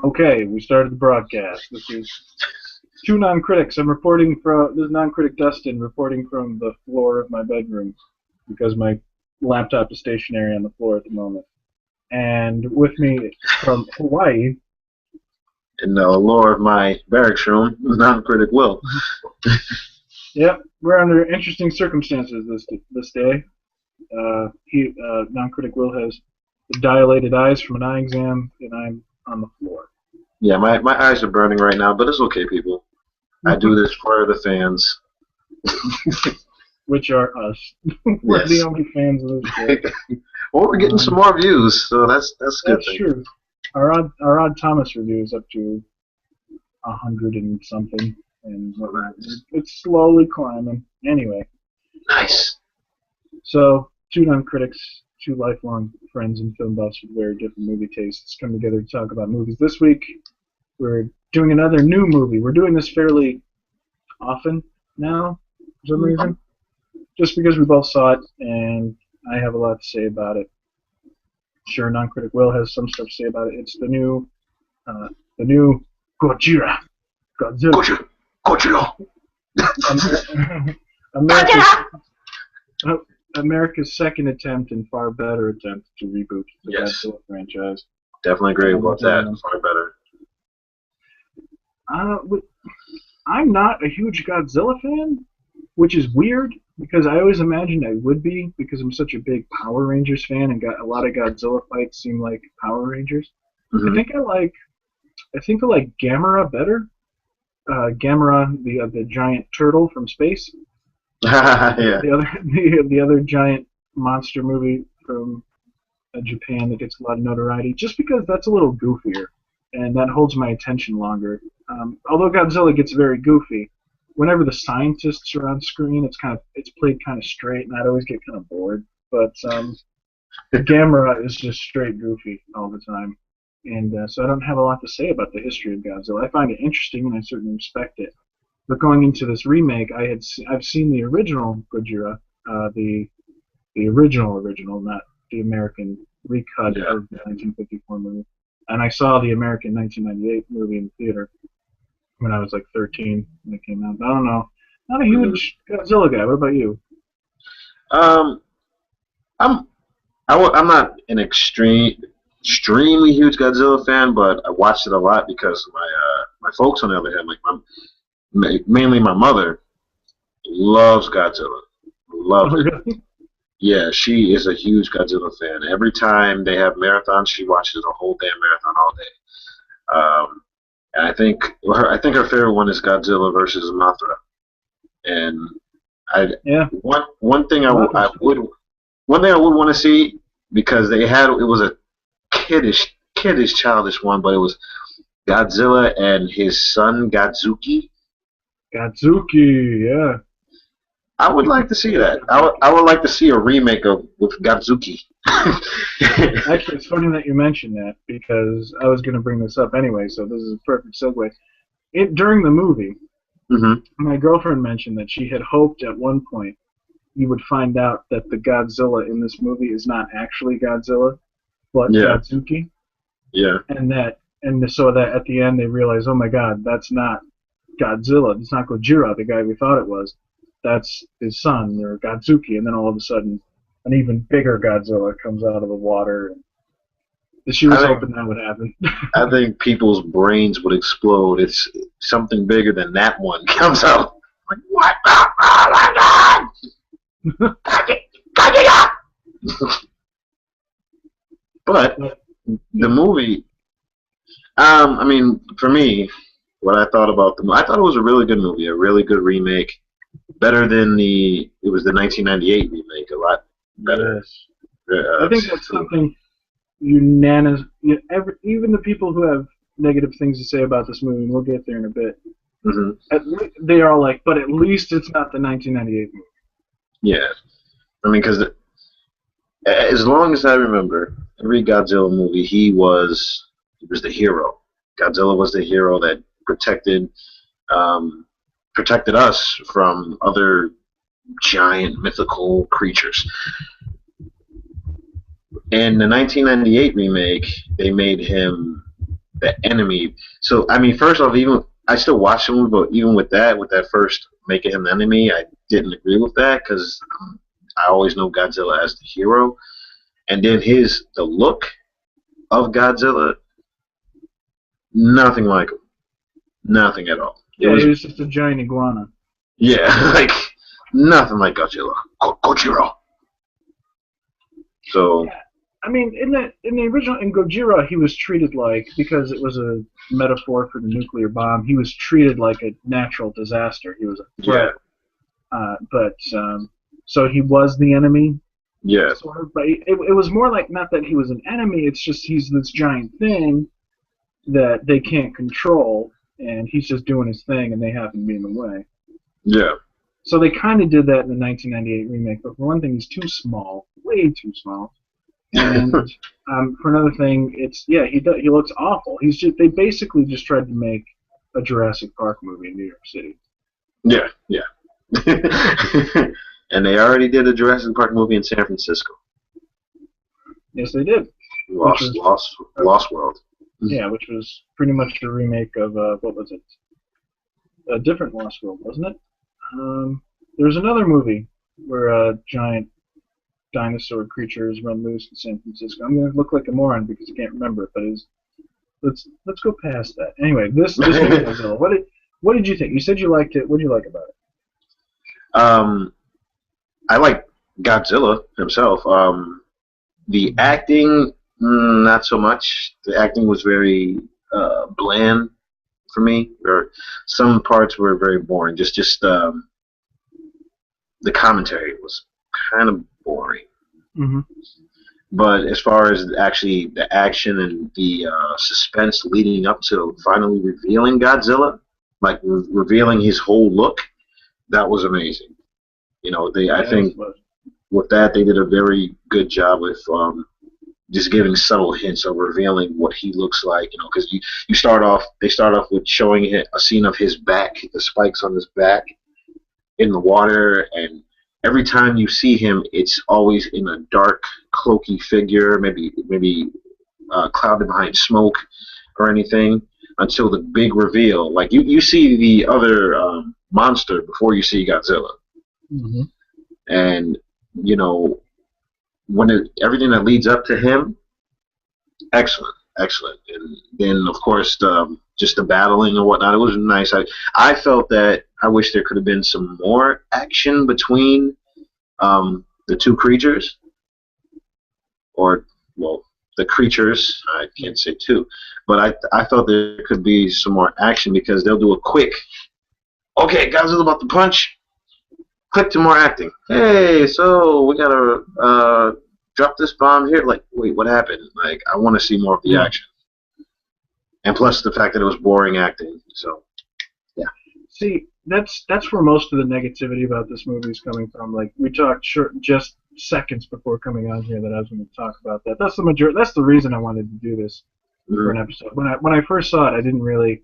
Okay, we started the broadcast. This is two non-critics. I'm reporting from this is non-critic Dustin reporting from the floor of my bedroom because my laptop is stationary on the floor at the moment. And with me from Hawaii, In the lore of my barracks room, non-critic will. yep, we're under interesting circumstances this day. Non-critic Will has dilated eyes from an eye exam, and I'm on the floor. Yeah, my eyes are burning right now, but it's okay, people. I do this for the fans. Which are us. We're Yes. the only fans of this show. Well, we're getting some more views, so that's a good That's thing. true. Our odd Thomas review is up to 100 and something, and it's slowly climbing. Anyway, Nice. so two non-critics, two lifelong friends and film buffs with very different movie tastes come together to talk about movies. This week, we're doing another new movie. We're doing this fairly often now, for some reason, just because we both saw it, and I have a lot to say about it. Sure, non-critic Will has some stuff to say about it. It's the new Godzilla. Godzilla. America's, America's second attempt and far better attempt to reboot the Yes. Godzilla franchise. Definitely agree about that. Far better. I'm not a huge Godzilla fan, which is weird because I always imagined I would be because I'm such a big Power Rangers fan and got a lot of Godzilla fights seem like Power Rangers. Mhm. I think I like Gamera better. Gamera, the giant turtle from space. Yeah. The other giant monster movie from Japan that gets a lot of notoriety, just because that's a little goofier and that holds my attention longer. Although Godzilla gets very goofy, whenever the scientists are on screen, it's played kind of straight, and I'd always get kind of bored. But Gamera is just straight goofy all the time, and so I don't have a lot to say about the history of Godzilla. I find it interesting, and I certainly respect it. But going into this remake, I've seen the original Godzilla, the original, not the American recut Yeah. of the 1954 movie, and I saw the American 1998 movie in the theater when I was like 13 when it came out. I don't know, not a huge Godzilla guy. What about you? Um, I'm I'm not an extremely huge Godzilla fan, but I watched it a lot because my folks on the other hand, like mainly my mother, loves Godzilla. Loves Oh, it. really? Yeah, she is a huge Godzilla fan. Every time they have marathons, she watches a whole damn marathon all day. And I think her favorite one is Godzilla versus Mothra. And I Yeah. one thing I would want to see because it was a kiddish childish one, but it was Godzilla and his son Godzuki. Godzuki, yeah. I would like to see that. I would like to see a remake with Godzuki. Actually, it's funny that you mentioned that because I was going to bring this up anyway, so this is a perfect segue. During the movie, Hmm. my girlfriend mentioned that she had hoped at one point you would find out that the Godzilla in this movie is not actually Godzilla, but Yeah. Godzuki, Yeah. and so that at the end they realize, oh my God, that's not Godzilla, it's not Gojira, the guy we thought it was. That's his son, or Godzuki, and then all of a sudden, an even bigger Godzilla comes out of the water. And she was hoping that would happen. I think people's brains would explode. It's something bigger than that one comes out. Like what? Oh my God! But the movie, I mean, for me, what I thought about I thought it was a really good movie, a really good remake, better than it was the 1998 remake, a lot better. Yes. I think that's something unanimous. Even the people who have negative things to say about this movie, and we'll get there in a bit, they are all like, but at least it's not the 1998 movie. Yeah, I mean, because as long as I remember, every Godzilla movie, he was the hero. Godzilla was the hero that protected us from other giant mythical creatures. In the 1998 remake, they made him the enemy. So I mean, first off, even I still watch the movie, but even with that first making him the enemy, I didn't agree with that because I always know Godzilla as the hero, and then the look of Godzilla, nothing like him, nothing at all. It Yeah, was he was just a giant iguana. yeah, like nothing like Godzilla. Gojira. So Yeah, I mean, in the original in Gojira, he was treated like, because it was a metaphor for the nuclear bomb. He was treated like a natural disaster. He was a yeah, threat, but so he was the enemy, yeah, sort of. But it was more like, not that he was an enemy. It's just he's this giant thing that they can't control, and he's just doing his thing, and they happen to be in the way. yeah. So they kind of did that in the 1998 remake. But for one thing, he's too small, way too small. And for another thing, he looks awful. They basically just tried to make a Jurassic Park movie in New York City. Yeah, yeah. And they already did a Jurassic Park movie in San Francisco. Yes, they did. Lost World. Which was pretty much a remake of what was it? A different Lost World, wasn't it? There's another movie where giant dinosaur creatures run loose in San Francisco. I'm gonna look like a moron because I can't remember it, but let's go past that. Anyway, this movie, Godzilla. What did you think? You said you liked it. What did you like about it? I like Godzilla himself. The acting, not so much. The acting was very bland for me. Or some parts were very boring. Just the commentary was kind of boring. Mm-hmm. But as far as actually the action and the suspense leading up to finally revealing Godzilla, like revealing his whole look, that was amazing. I think with that they did a very good job with just giving subtle hints of revealing what he looks like. Because they start off with showing a scene of his back, the spikes on his back in the water, and every time you see him, it's always in a dark, cloaky figure, maybe clouded behind smoke or anything, until the big reveal. Like you see the other monster before you see Godzilla, Mm-hmm. and you know everything that leads up to him, excellent, excellent. And then of course just the battling and whatnot. It was nice. I felt that I wish there could have been some more action between the two creatures, or well, the creatures. I can't say two, but I thought there could be some more action because they'll do a quick. Okay, Godzilla's about to punch. Click to more acting. Hey, so we gotta drop this bomb here. Like, wait, what happened? Like, I want to see more of the action. And plus the fact that it was boring acting. So, yeah. See, that's where most of the negativity about this movie is coming from. Like, we talked just seconds before coming on here that I was going to talk about that. That's the reason I wanted to do this for an episode. When I first saw it, I didn't really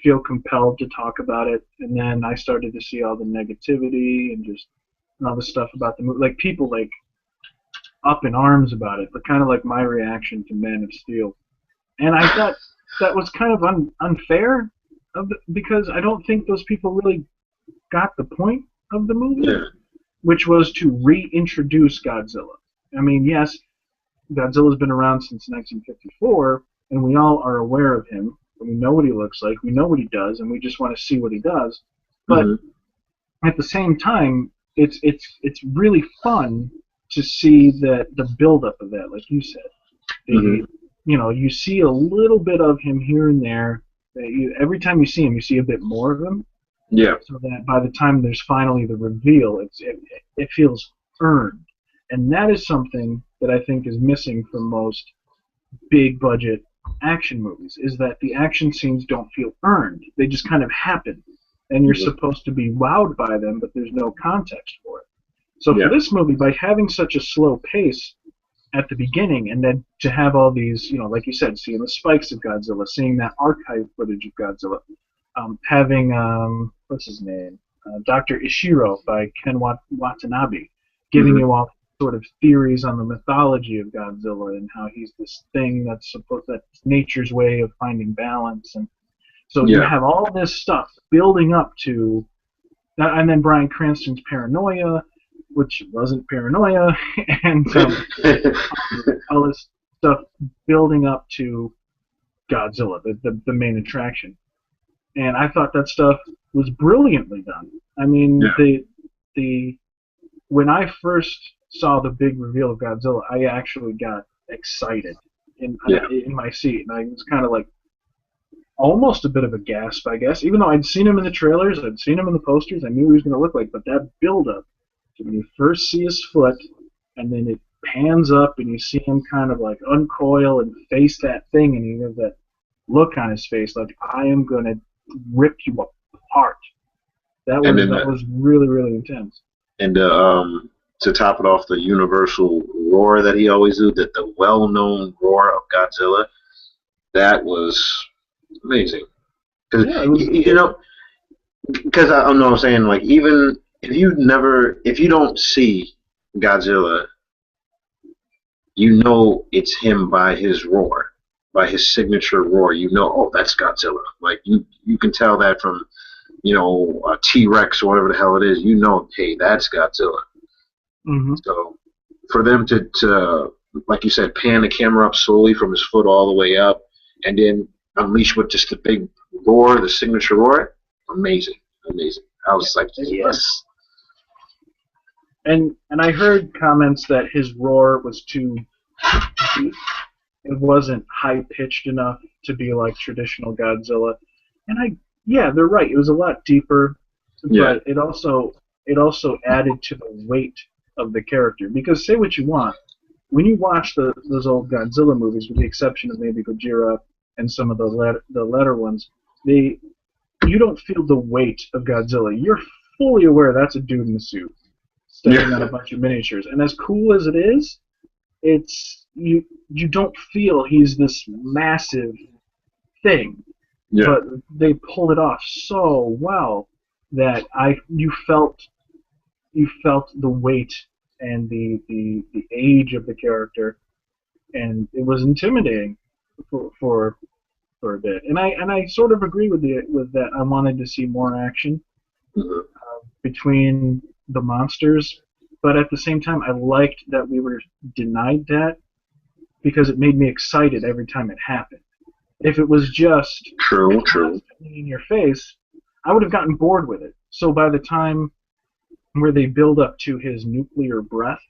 feel compelled to talk about it, and then I started to see all the negativity and all the stuff about the movie, like people like up in arms about it, but kind of like my reaction to Man of Steel. And I thought that was kind of unfair, because I don't think those people really got the point of the movie, which was to reintroduce Godzilla. I mean, yes, Godzilla's been around since 1954, and we all are aware of him. We know what he looks like, we know what he does, and we just want to see what he does. But at the same time, it's really fun to see the buildup of that, like you said. You see a little bit of him here and there. Every time you see him, you see a bit more of him. Yeah. So that by the time there's finally the reveal, it feels earned, and that is something that I think is missing from most big budget action movies, is that the action scenes don't feel earned. They just kind of happen, and you're supposed to be wowed by them, but there's no context for it. So for this movie, by having such a slow pace at the beginning, and then to have all these, like you said, seeing the spikes of Godzilla, seeing that archive footage of Godzilla, having, what's his name, Dr. Ishiro by Ken Watanabe, giving you all sort of theories on the mythology of Godzilla and how he's this thing that's nature's way of finding balance, and so you Yeah. have all this stuff building up to that, and then Bryan Cranston's paranoia, which wasn't paranoia, and all this stuff building up to Godzilla, the main attraction. And I thought that stuff was brilliantly done. I mean, Yeah. the when I first saw the big reveal of Godzilla, I actually got excited Yeah. in my seat, and I was kind of like almost a bit of a gasp, I guess. Even though I'd seen him in the trailers, I'd seen him in the posters, I knew he was going to look like. But that build up to when you first see his foot, and then it pans up, and you see him kind of like uncoil and face that thing, and you have that look on his face, like I am going to rip you apart. And then That was really really intense. and to top it off, the universal roar that he always do, that the well-known roar of Godzilla, that was amazing. Because Yeah, it was. you know, because I know what I'm saying, like even if you don't see Godzilla, you know it's him by his roar, by his signature roar. You know, oh, that's Godzilla. Like you can tell that from a T-Rex or whatever the hell it is. You know, hey, that's Godzilla. Mm-hmm. So for them to like you said, pan the camera up slowly from his foot all the way up, and then unleash with just the big roar, the signature roar, amazing, amazing. I was like, yes. And I heard comments that his roar was too deep. It wasn't high pitched enough to be like traditional Godzilla. And yeah, they're right. It was a lot deeper, Yeah. but it also added to the weight of the character. Because say what you want, when you watch those old Godzilla movies, with the exception of maybe Gojira and some of the latter ones, you don't feel the weight of Godzilla. You're fully aware that's a dude in a suit standing on a bunch of miniatures. And as cool as it is, it's you don't feel he's this massive thing. Yeah. But they pulled it off so well that you felt the weight and the age of the character, and it was intimidating for a bit. And I sort of agree with that. I wanted to see more action between the monsters, but at the same time, I liked that we were denied that because it made me excited every time it happened. If it was just true in your face, I would have gotten bored with it. So by the time where they build up to his nuclear breath,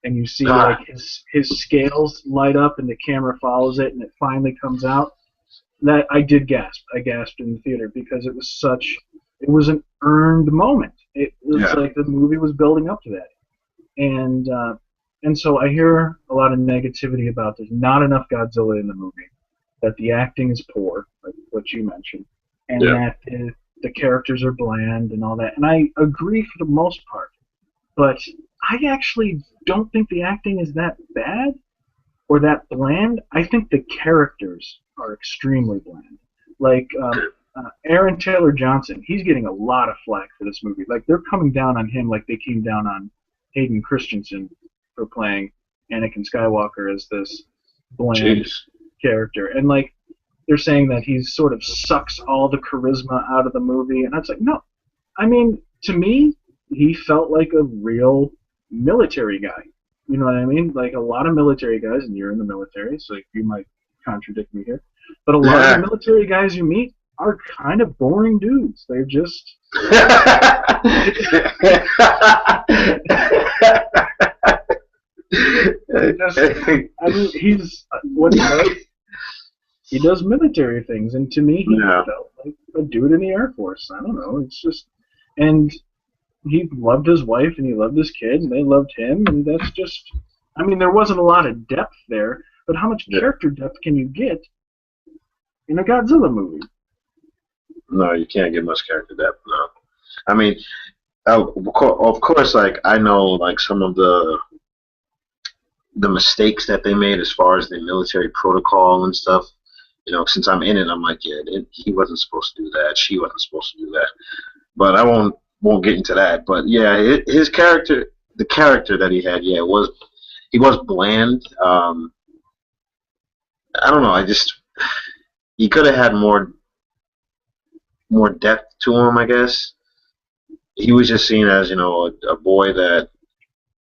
and you see like his scales light up, and the camera follows it, and it finally comes out, that I did gasp. I gasped in the theater because it was an earned moment. It was like the movie was building up to that, and so I hear a lot of negativity about there's not enough Godzilla in the movie, that the acting is poor, like what you mentioned, and that the characters are bland and all that. And I agree for the most part, but I actually don't think the acting is that bad or that bland. I think the characters are extremely bland. Like Aaron Taylor Johnson, he's getting a lot of flack for this movie. Like they're coming down on him like they came down on Hayden Christensen for playing Anakin Skywalker as this bland character. And like they're saying that he sort of sucks all the charisma out of the movie, and that's like, no. I mean, to me, he felt like a real military guy. You know what I mean? Like a lot of military guys, and you're in the military, so you might contradict me here, but a lot of the military guys you meet are kind of boring dudes. They're just I mean, he's what he does. He does military things, and to me, he felt like a dude in the Air Force. I don't know. It's just, and he loved his wife, and he loved his kid, and they loved him, and that's just. I mean, there wasn't a lot of depth there, but how much character depth can you get in a Godzilla movie? No, you can't get much character depth. No, I mean, of course, like I know, like some of the mistakes that they made as far as the military protocol and stuff. You know, since I'm in it, I'm like, he wasn't supposed to do that. She wasn't supposed to do that. But I won't get into that. But yeah, his character, the character that he had, yeah, he was bland. I don't know. He could have had more depth to him, I guess. He was just seen as a boy that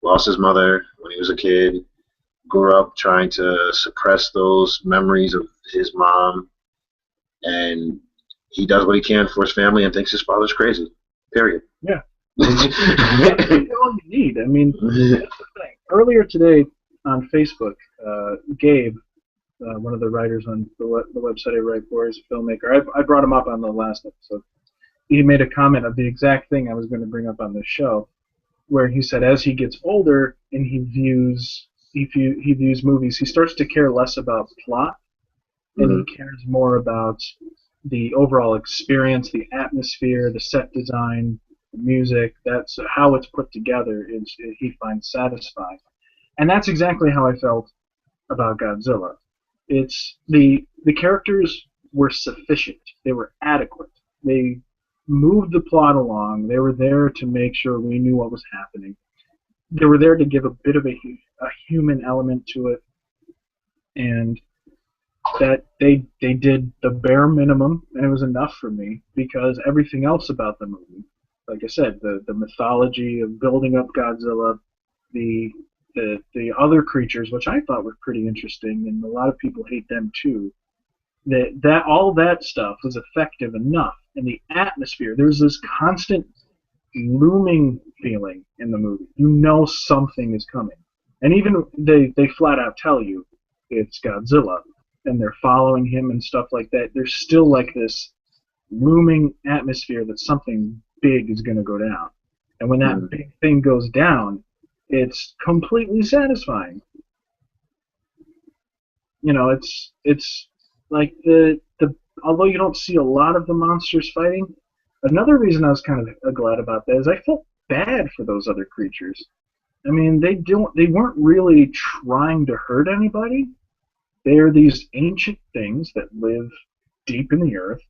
lost his mother when he was a kid, grew up trying to suppress those memories of his mom, and he does what he can for his family and thinks his father's crazy. Period. Yeah. That's all you need. I mean, that's the thing. Earlier today on Facebook, Gabe, one of the writers on the website I write for, is a filmmaker. I brought him up on the last episode. He made a comment of the exact thing I was going to bring up on this show, where he said as he gets older and he views movies, he starts to care less about plot, and he cares more about the overall experience, the atmosphere, the set design, the music. That's how it's put together. He finds satisfying, and that's exactly how I felt about Godzilla. It's the characters were sufficient. They were adequate. They moved the plot along. They were there to make sure we knew what was happening. They were there to give a bit of a human element to it, and that they did the bare minimum, and it was enough for me, because everything else about the movie, like I said, the mythology of building up Godzilla, the other creatures, which I thought were pretty interesting, and a lot of people hate them too. That all that stuff was effective enough, and the atmosphere. There's this constant looming feeling in the movie. You know something is coming, and even they flat out tell you it's Godzilla, and they're following him and stuff like that. There's still like this looming atmosphere that something big is going to go down, and when that big thing goes down, it's completely satisfying. It's like the although you don't see a lot of the monsters fighting. Another reason I was kind of glad about that is I felt bad for those other creatures. I mean, they weren't really trying to hurt anybody. They're these ancient things that live deep in the earth,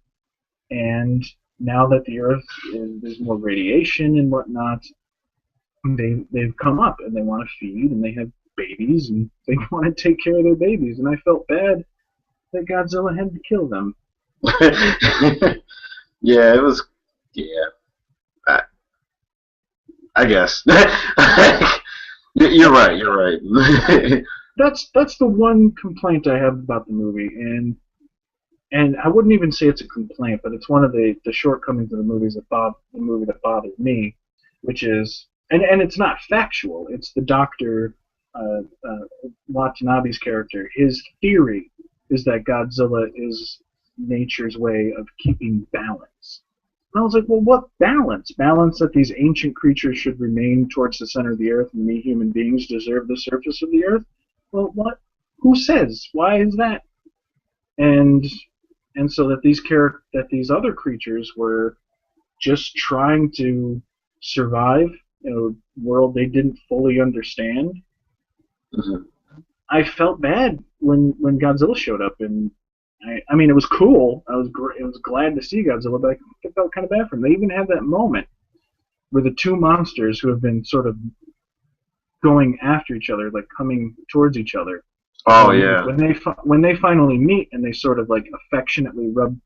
and now that the earth there's more radiation and whatnot, they've come up and they want to feed, and they have babies, and they want to take care of their babies. And I felt bad that Godzilla had to kill them. Yeah, it was. Yeah, I guess. You're right. You're right. That's the one complaint I have about the movie, and I wouldn't even say it's a complaint, but it's one of the shortcomings of the movie that bothered me, which is, and it's not factual. It's the Doctor Watanabe's character. His theory is that Godzilla is nature's way of keeping balance. And I was like, well, what balance? Balance that these ancient creatures should remain towards the center of the earth, and we human beings deserve the surface of the earth? Well, what? Who says? Why is that? And so that these other creatures were just trying to survive in a world they didn't fully understand. Mm-hmm. I felt bad when Godzilla showed up, and I mean, it was cool. I was glad to see Godzilla, but I felt kind of bad for him. They even had that moment where the two monsters who have been sort of going after each other, like coming towards each other. Oh yeah. When they finally meet and they sort of like affectionately rub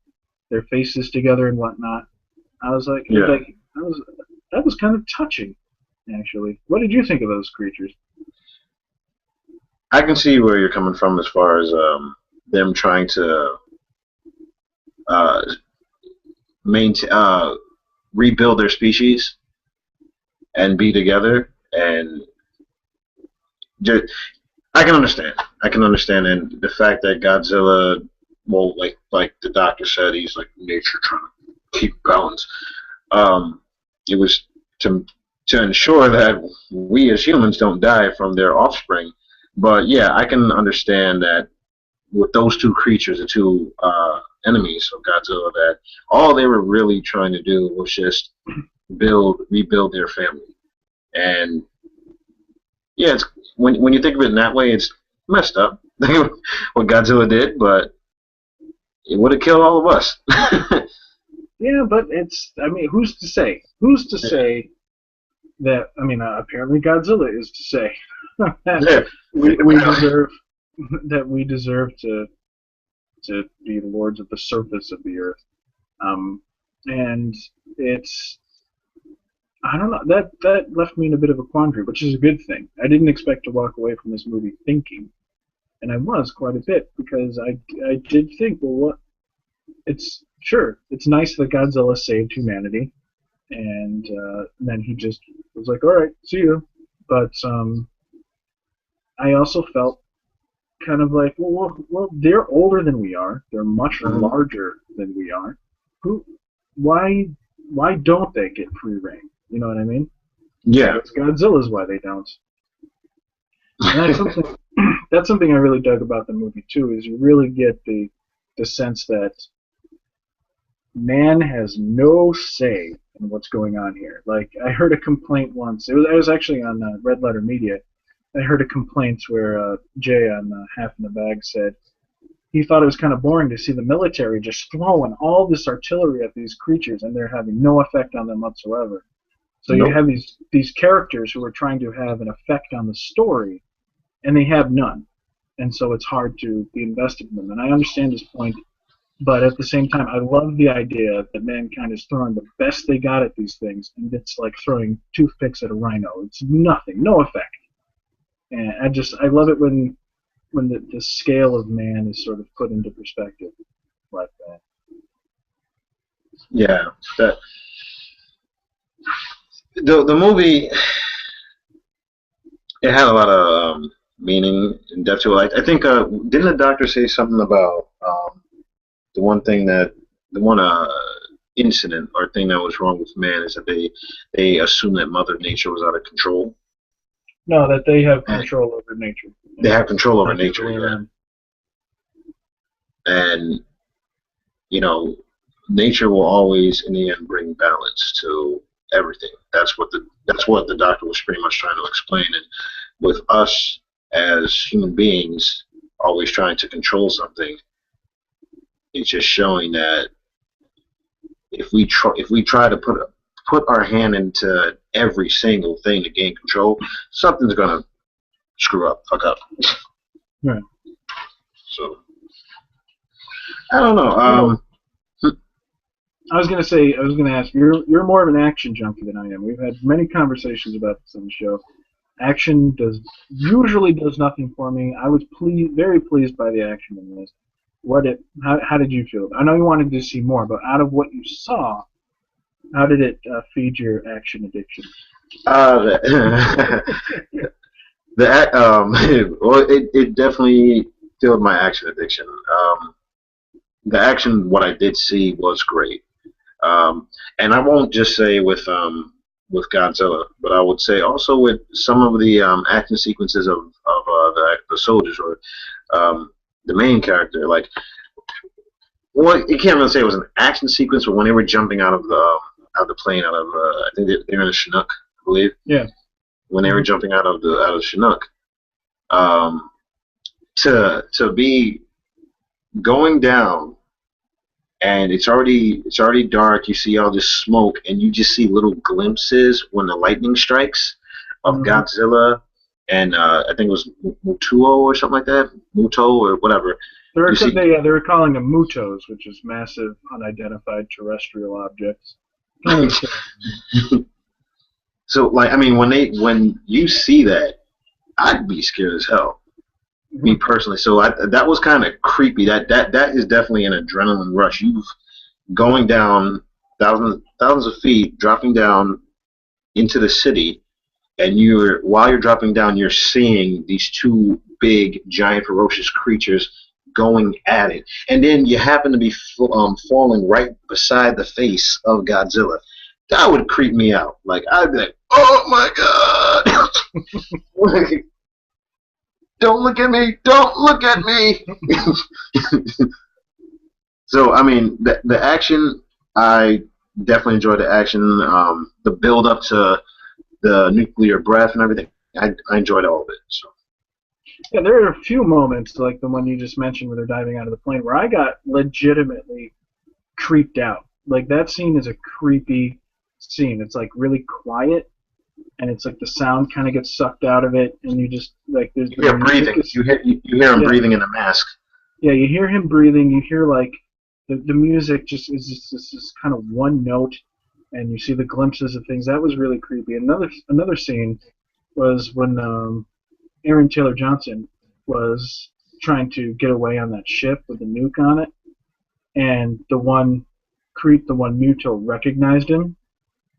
their faces together and whatnot, I was like, yeah. That was kind of touching, actually. What did you think of those creatures? I can see where you're coming from as far as them trying to rebuild their species and be together, and just, I can understand, and the fact that Godzilla, well, like the doctor said, he's like nature trying to keep balance. It was to ensure that we as humans don't die from their offspring. But yeah, I can understand that with those two creatures, the two enemies of Godzilla, that all they were really trying to do was just rebuild their family. And yeah, it's when you think of it in that way, it's messed up what Godzilla did, but it would have killed all of us. Yeah, but I mean, who's to say? Who's to say that I mean, apparently Godzilla is to say that Yeah. we deserve that we deserve to be the lords of the surface of the earth. And it's I don't know that left me in a bit of a quandary, which is a good thing. I didn't expect to walk away from this movie thinking, and I was quite a bit because I did think, well, what it's sure it's nice that Godzilla saved humanity, and then he just was like, all right, see you. But I also felt kind of like, well, they're older than we are. They're much larger than we are. Who, why, why don't they get free reign? You know what I mean? I Yeah. guess Godzilla's why they don't. And that's something. That's something I really dug about the movie too. Is you really get the sense that man has no say in what's going on here. Like I heard a complaint once. I was actually on Red Letter Media. I heard a complaint where Jay on Half in the Bag said he thought it was kind of boring to see the military just throwing all this artillery at these creatures and they're having no effect on them whatsoever. So you Nope. have these characters who are trying to have an effect on the story, and they have none. And so it's hard to be invested in them. And I understand his point, but at the same time, I love the idea that mankind is throwing the best they got at these things, and it's like throwing toothpicks at a rhino. It's nothing, no effect. And I love it when the scale of man is sort of put into perspective like that. Yeah. That the movie, it had a lot of meaning and depth to it. I think didn't the doctor say something about the one thing that the one incident or thing that was wrong with man is that they assumed that Mother Nature was out of control. No, that they have And control over nature, they have control over not the other nature, way yeah. around. And you know, nature will always, in the end, bring balance to everything. That's what the doctor was pretty much trying to explain. And with us as human beings always trying to control something, it's just showing that if we try to put our hand into every single thing to gain control, something's gonna screw up, fuck up. Right. So I don't know. Well, I was gonna ask. You're more of an action junkie than I am. We've had many conversations about this on the show. Action usually does nothing for me. I was very pleased by the action in this. How did you feel? I know you wanted to see more, but out of what you saw, how did it feed your action addiction? uh, well, it definitely filled my action addiction. The action, what I did see was great. And I won't just say with Godzilla, but I would say also with some of the action sequences of the soldiers or the main character. Like, well, you can't really say it was an action sequence, but when they were jumping out of the plane, I think they're in a Chinook, I believe. Yeah. When they were jumping out of Chinook, um, to be going down and it's already dark. You see all this smoke, and you just see little glimpses when the lightning strikes of Mm-hmm. Godzilla, and I think it was Mutuo or something like that, Muto or whatever. You see, They were calling them mutos, which is massive unidentified terrestrial objects. Kind of so like I mean when you see that, I'd be scared as hell. Me personally, so that was kind of creepy. That is definitely an adrenaline rush. You've going down thousands of feet, dropping down into the city, and while you're dropping down, you're seeing these two big, giant, ferocious creatures going at it, and then you happen to be falling right beside the face of Godzilla. That would creep me out. Like I'd be like, "Oh my god!" Don't look at me! Don't look at me! So I mean, the action, I definitely enjoyed the action. The build up to the nuclear breath and everything. I enjoyed all of it. So yeah, there are a few moments like the one you just mentioned where they're diving out of the plane where I got legitimately creeped out. Like that scene is a creepy scene. It's like really quiet, and it's like the sound kind of gets sucked out of it, and you just like there's You the hear music breathing. is You hear him yeah breathing in the mask. yeah you hear him breathing, you hear like the music just is just this kind of one note, and you see the glimpses of things. That was really creepy. Another scene was when Aaron Taylor Johnson was trying to get away on that ship with the nuke on it, and the one Muto recognized him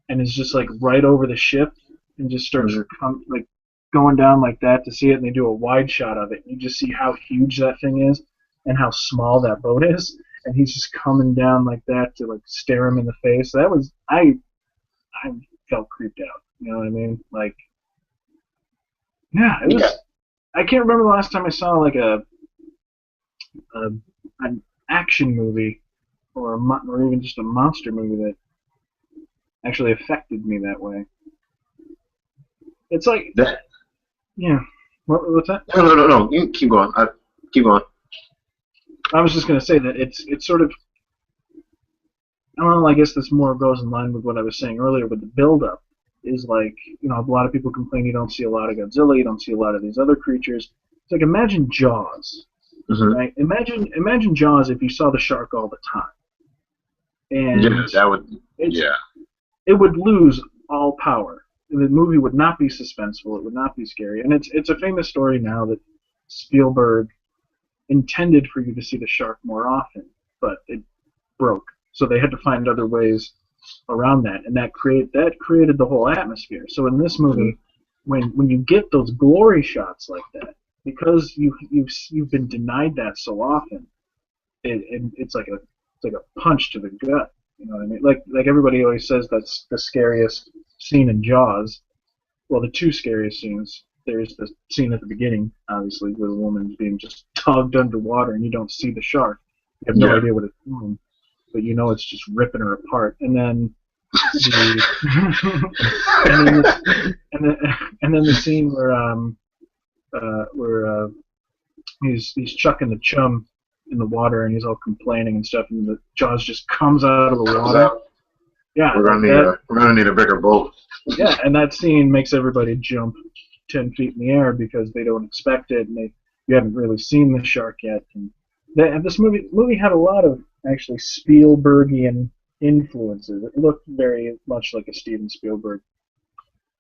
and is just like right over the ship and just starts Hmm. like going down like that to see it, and they do a wide shot of it. And you just see how huge that thing is and how small that boat is, and he's just coming down like that to like stare him in the face. That was I felt creeped out. You know what I mean? Like yeah, it Yeah, was. I can't remember the last time I saw like a an action movie or even just a monster movie that actually affected me that way. It's like that. yeah. What's that? No, no, no, no. You keep going. Keep going. I was just gonna say that it's sort of I don't know. I guess this more goes in line with what I was saying earlier. With the build-up is like a lot of people complain you don't see a lot of Godzilla, you don't see a lot of these other creatures. It's like imagine Jaws, Hmm. right? Imagine Jaws if you saw the shark all the time, Yeah, and that would. it's Yeah, it would lose all power. The movie would not be suspenseful. It would not be scary. And it's a famous story now that Spielberg intended for you to see the shark more often, but it broke. So they had to find other ways around that, and that created the whole atmosphere. So in this hmm, movie, when you get those glory shots like that, because you've been denied that so often, it's like a punch to the gut. You know what I mean? Like everybody always says that's the scariest scene in Jaws. Well, the two scariest scenes. There's the scene at the beginning, obviously, where the woman's being just tugged underwater and you don't see the shark. You have no yeah, idea what it's doing, but you know it's just ripping her apart. And then the and then this and then the scene where he's chucking the chum in the water and he's all complaining and stuff, and the Jaws just comes out of the comes water. out. Yeah, like We're gonna need a bigger boat. yeah, and that scene makes everybody jump 10 feet in the air because they don't expect it, and you haven't really seen the shark yet. And this movie had a lot of actually Spielbergian influences. It looked very much like a Steven Spielberg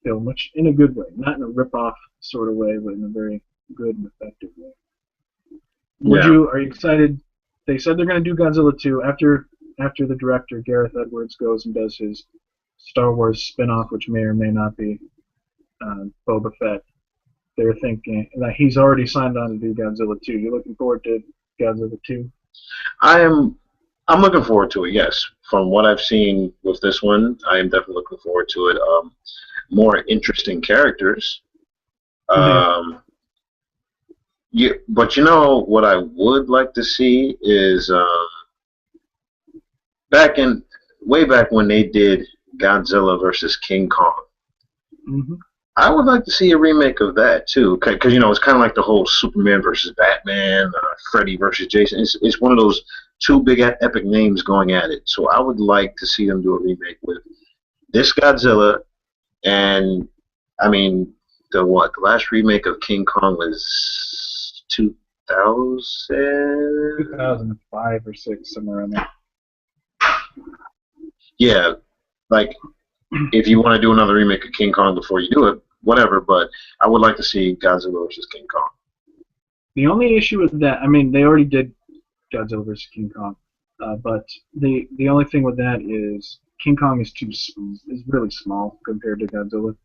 film, which in a good way, not in a rip-off sort of way, but in a very good and effective way. Yeah, Are you excited? They said they're going to do Godzilla 2 after the director Gareth Edwards goes and does his Star Wars spin-off, which may or may not be Boba Fett. They're thinking that he's already signed on to do Godzilla 2. You're looking forward to Godzilla 2? I am. I'm looking forward to it. Yes, from what I've seen with this one, I am definitely looking forward to it. More interesting characters. Yeah. Um, yeah, but you know what I would like to see is back in way back when they did Godzilla versus King Kong. Hmm. I would like to see a remake of that too, because it's kind of like the whole Superman versus Batman, Freddy versus Jason. It's one of those two big epic names going at it. So I would like to see them do a remake with this Godzilla, and I mean the last remake of King Kong was 2000. 2005 or six, somewhere around there. Yeah, like if you want to do another remake of King Kong before you do it, whatever. But I would like to see Godzilla versus King Kong. The only issue with that, I mean, they already did Godzilla vs King Kong, but the only thing with that is King Kong is really small compared to Godzilla.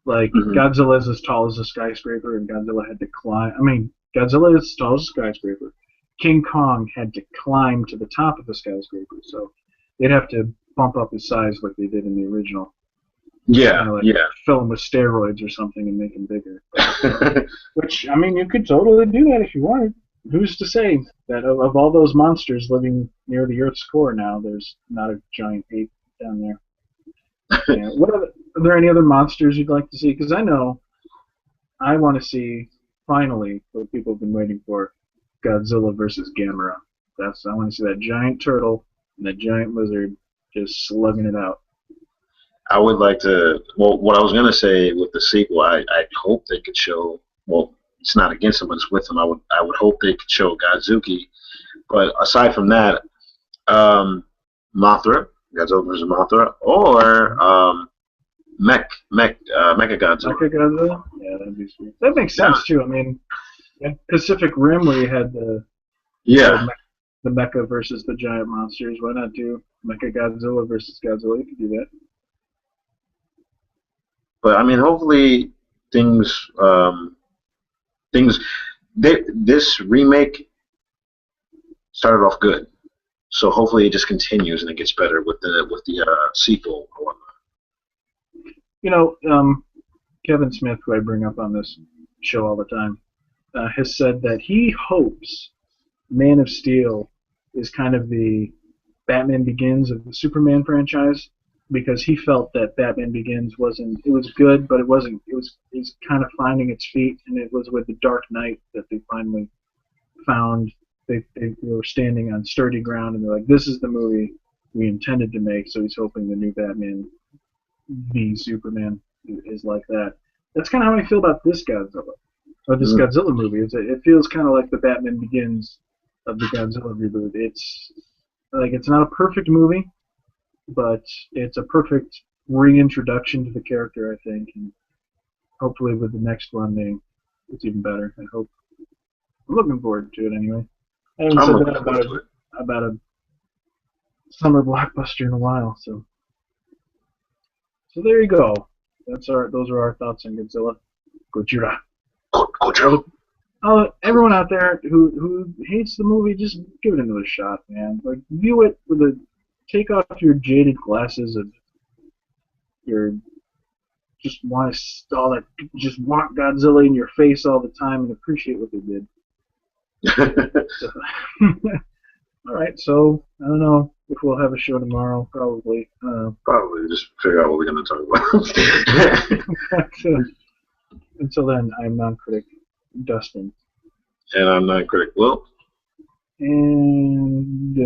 Like Hmm. Godzilla is as tall as a skyscraper, and Godzilla had to climb. I mean, Godzilla is as tall as a skyscraper. King Kong had to climb to the top of the skyscraper, so they'd have to bump up his size like they did in the original. Yeah, Kind of like yeah. fill him with steroids or something and make him bigger. Which I mean, you could totally do that if you wanted. Who's to say that of all those monsters living near the Earth's core now, there's not a giant ape down there? Yeah. Are there any other monsters you'd like to see? Because I know I want to see finally what people have been waiting for: Godzilla versus Gamera. I want to see that giant turtle and that giant lizard just slugging it out. I would like to. Well, what I was gonna say with the sequel, I hope they could show. Well, it's not against them, but it's with them. I would hope they could show Godzuki. But aside from that, um, Mothra, Godzilla versus Mothra, or Mecha Godzilla. Mecha Godzilla? Yeah, that'd be sweet. That makes Yeah, sense too. I mean, Pacific Rim where you had the yeah. the mecha versus the giant monsters. Why not do Mecha Godzilla versus Godzilla? You could do that. But I mean, hopefully things things this remake started off good. So hopefully it just continues and it gets better with the sequel or whatnot. You know, Kevin Smith, who I bring up on this show all the time, has said that he hopes Man of Steel is kind of the Batman Begins of the Superman franchise because he felt that Batman Begins wasn't. It was good, but it wasn't. It was kind of finding its feet, and it was with the Dark Knight that they finally found. They were standing on sturdy ground, and they're like, "This is the movie we intended to make." So he's hoping the new Batman v Superman is like that. That's kind of how I feel about this Godzilla or this Mm. Godzilla movie. It feels kind of like the Batman Begins of the Godzilla reboot. It's like it's not a perfect movie, but it's a perfect reintroduction to the character, I think, and hopefully with the next one, it's even better. I hope. I'm looking forward to it anyway. I haven't I'm said looking that forward to it. about a summer blockbuster in a while. So there you go. Those are our thoughts on Godzilla. Gojira. Go Joe. Everyone out there who hates the movie, just give it another shot, man. Like view it take off your jaded glasses of your just want to all that just want Godzilla in your face all the time and appreciate what they did. So, all right, so I don't know if we'll have a show tomorrow. Probably. Probably just figure out what we're gonna talk about. Until then, I'm non-critic Dustin, And I'm not critic. Well, and